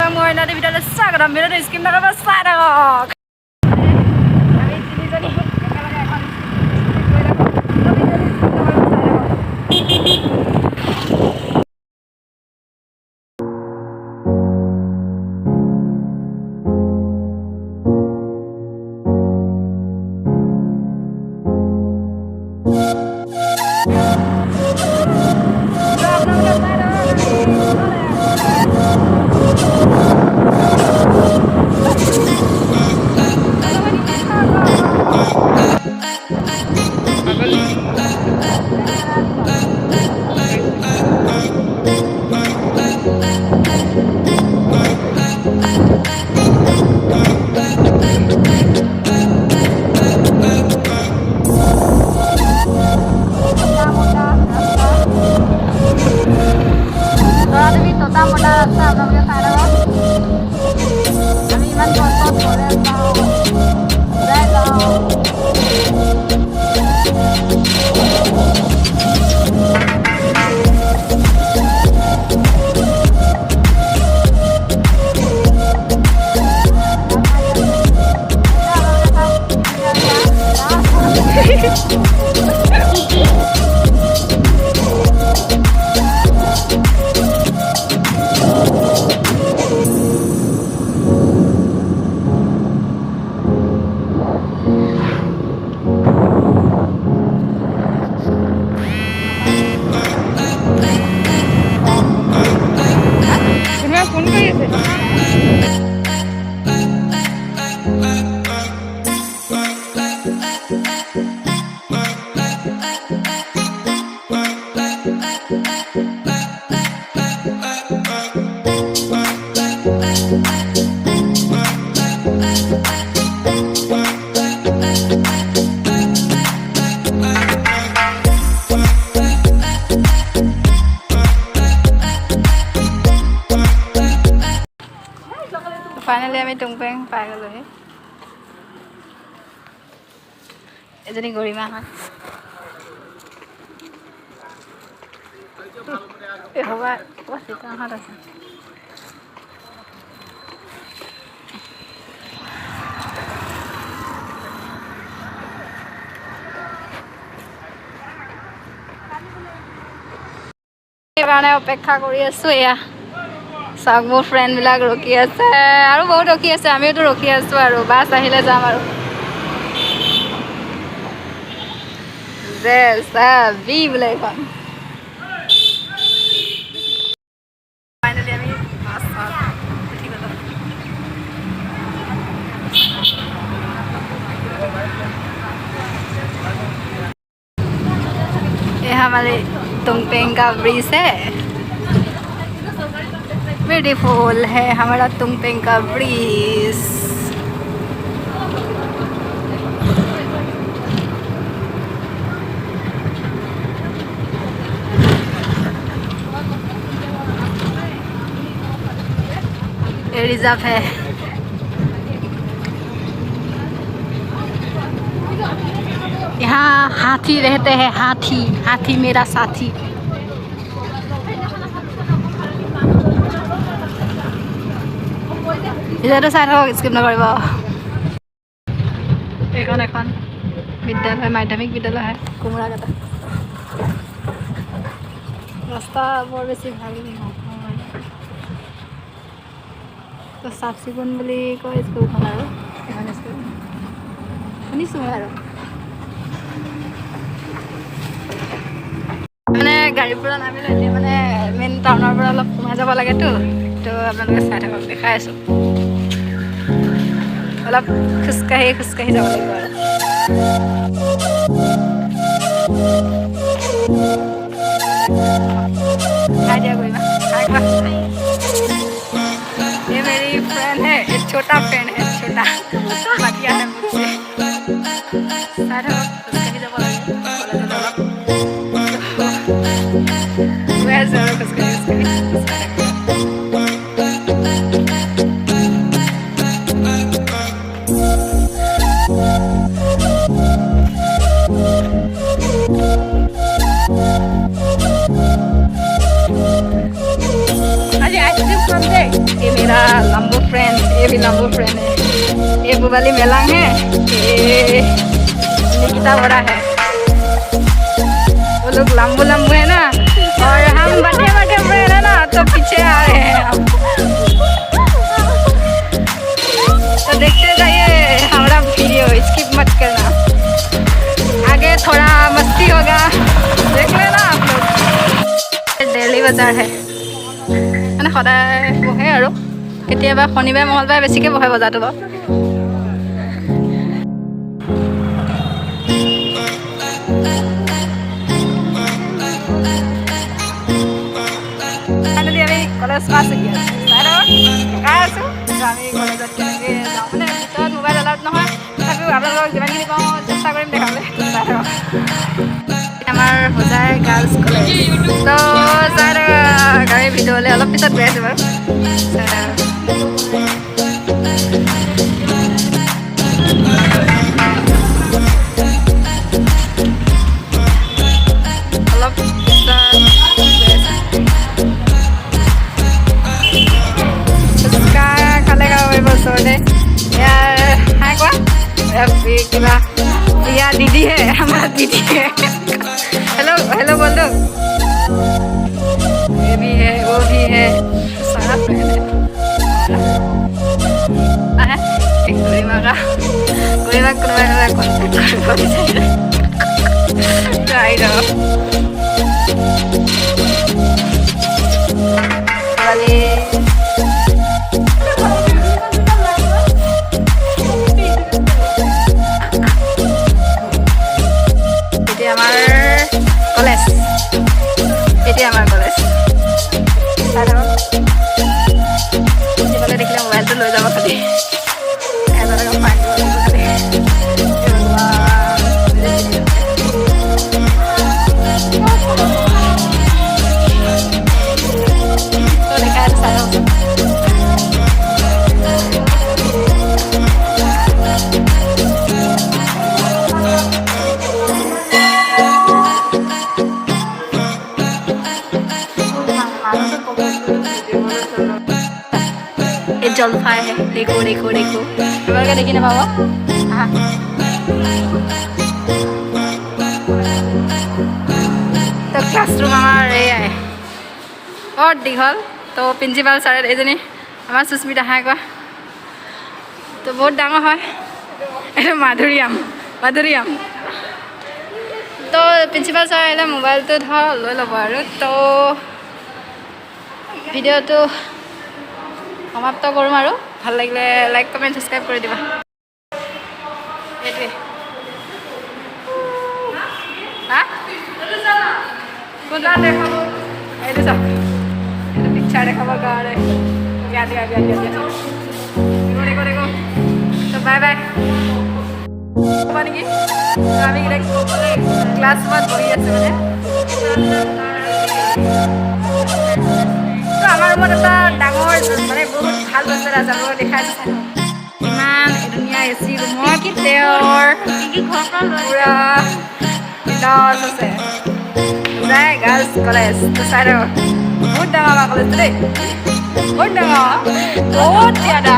মই নাতে ভিতৰলৈ স্বাগতম ভিডিঅ'টো স্কিপ নকৰিব চাই থাকক আমি তিনিজনী একেলগে এখন ফাইনেলি আমি টুংপেং পাই গ'লোহি এজনী গৰিমা হয় এই হ'ব চিকাহঁত আছে সেইকাৰণে অপেক্ষা কৰি আছোঁ এয়া চাওক মোৰ ফ্ৰেণ্ডবিলাক ৰখি আছে আৰু বহুত ৰখি আছে আমিওতো ৰখি আছোঁ আৰু বাছ আহিলে যাম আৰু যে চাবি বোলে এইখন ফাইনেলি আমি ये हमारे तुंगपेंग का ब्रिज है ब्यूटीफुल है हमारा तुंगपेंग का ब्रिज ये रिजर्व है यहाँ हाथी रहते हैं हाथी हाथी मेरा साथी इधर चाই থাকক স্কিপ নকৰিব এইখন এখন বিদ্যালয় মাধ্যমিক বিদ্যালয় হয় কুমৰাকাটা ৰাস্তা বৰ বেছি ভাল নহয় তো চাফ চিকুণ বুলি কয় স্কুলখন আৰু এখন স্কুল শুনিছোঁ মই আৰু মানে গাড়ীৰ পৰা নামিলে এতিয়া মানে মেইন টাউনৰ পৰা অলপ সোমাই যাব লাগেতো তো আপোনালোকে চাই থাকক দেখাই আছোঁ অলপ খোজকাঢ়ি যাব লাগিব আৰু खाई दिया कोई ये मेरी फ्रेंड है एक छोटा फ्रेंड है छोटा बाकी है मुझसे सारा कहीं जब वैसे और कुछ ये मेरा नंबर फ्रेंड है। ये पुबाली मेलांग है, ये निकिता बड़ा है। वो लोग लंबू लंबू है ना, और हम बड़े बड़े फ्रेंड है ना, तो पीछे आ रहे हैं हम। तो देखते जाइए हमारा वीडियो, स्किप मत करना। आगे थोड़ा मस्ती होगा, देख लेना आप लोग। डेली बजार है মানে সদায় বহে আৰু কেতিয়াবা শনিবাৰ মঙলবাৰে বেছিকৈ বহে বজাৰটো বাৰু। আমি কলেজ পাইছোঁগৈ আছোঁ, আমি কলেজত কেনেকৈ যাওঁ মানে ভিতৰত মোবাইল এলাউড নহয়, তথাপিও আপোনালোকক যিমানখিনি পাওঁ চেষ্টা কৰিম দেখাবলৈ। আমাৰ হোজাই গাৰ্লছ কলেজ, তো চাই গাড়ী ভিডিঅ'লৈ অলপ পিছত গৈ আছোঁ বাৰু। অলপ পিছত ফুচকা খালে খাব পাৰিব ওচৰতে। হাই কোৱা কিবা या दीदी है, हमारा दीदी है। हेलो हेलो बोल दो। ये भी है, वो भी है, सारा फ्रेंड है। एक गोरीमा का कोনোবা कॉन्टैक्ट কৰিব বিচাৰিলে ট্ৰাই ৰ वाली আমাৰ কলেজ দেখিলে মোবাইলটো লৈ যাব খালি जलफाई है। देखो देखो देखो क्या देखी ना बाबा। तो क्लासरूम आमार एयाय और दीघल। तो प्रिन्सिपाल सार एजनी आमार सुस्मिता हाय कोৱা। तो बहुत डाঙर है ये माधुरियाम माधुरियाम। तो प्रिन्सिपाल सार आइले मोबाइलটো ধৰ লৈ ল'ব আৰু। তো ভিডিঅ'টো সমাপ্ত কৰোঁ আৰু ভাল লাগিলে লাইক কমেণ্ট ছাবস্ক্ৰাইব কৰি দিবা। এইটোৱে কোনটা দেখাব এইটো চাওক, এইটো পিকচাৰ দেখাবৰ কাৰণে দিয়া দিয়া দিয়া দিয়া দিয়া দেখো দেখো। তো বাই বাই হ'ব নেকি। আমি ক্লাছ ৰুমত বহি আছোঁ মানে। আমাৰ ৰুমত এটা ডাঙৰ মানে বহুত ভাল বস্তু এটা যাব দেখাই দিছে। ইমান ধুনীয়া এ চি ৰুমত তেওঁৰ পুৰা বিন্দাছ আছে। হোজাই গাৰ্লছ কলেজ তো চাই ৰ'ব, বহুত ডাঙৰ আমাৰ কলেজটো দেই, বহুত ডাঙৰ, বহুত জ্যাদা।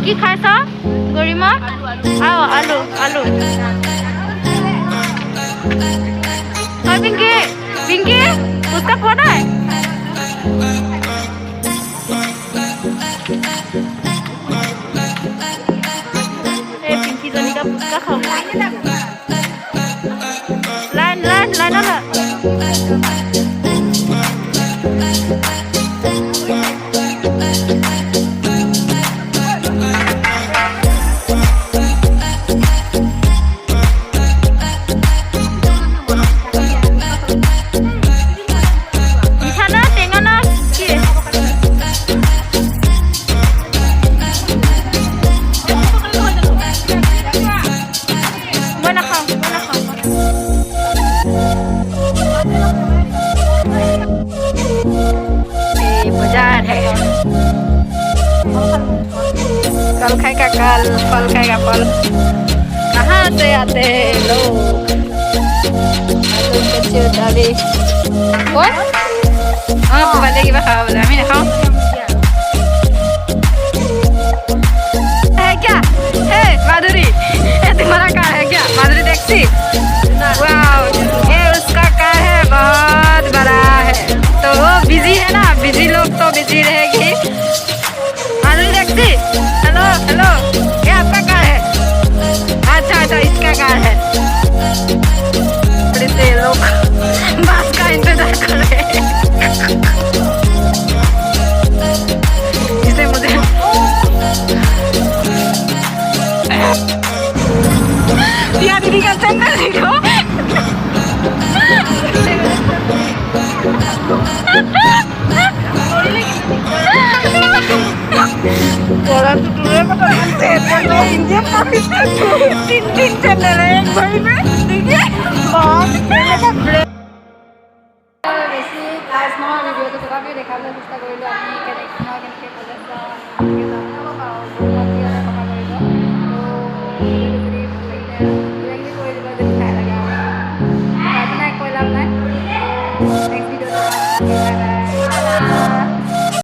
কি খাইছ গৰিমা? আলু আলু পিংকি পিংকি ফুচকা খোৱা নাই? এই পিংকিজনীকা ফুচকা খাওঁ। লাইন লাইন লাইন মিঠা না টেঙা না কি মই নাখাওঁ ये बाजार है कल खाएगा कल फल खाएगा फल कहाँ से आते हैं लोग दादी हाँ बोले कि मैं खाओ बोले मैं नहीं खाऊं है क्या है माधुरी ये तुम्हारा कार है क्या माधुरी टैक्सी वाओ ये उसका कार है बहुत बड़ा है तो वो बिजी है ना बिजी लोग तो बिजी रहेगी माधुरी टैक्सी हेलो हेलो ये आपका कार है अच्छा अच्छा इसका कार है थोड़ी से लोग बस का इंतजार कर रहे हैं इसलिए मुझे दिया दीदी का चैनल देखो orang tuturnya kok channel lo India Pakistan tin channel yang भाई में देखिए बहुत বেশি ক্লাস নহয় ভিডিওটো তথাপিও দেখাবলৈ চেষ্টা কৰিলোঁ আমি কেনেকৈ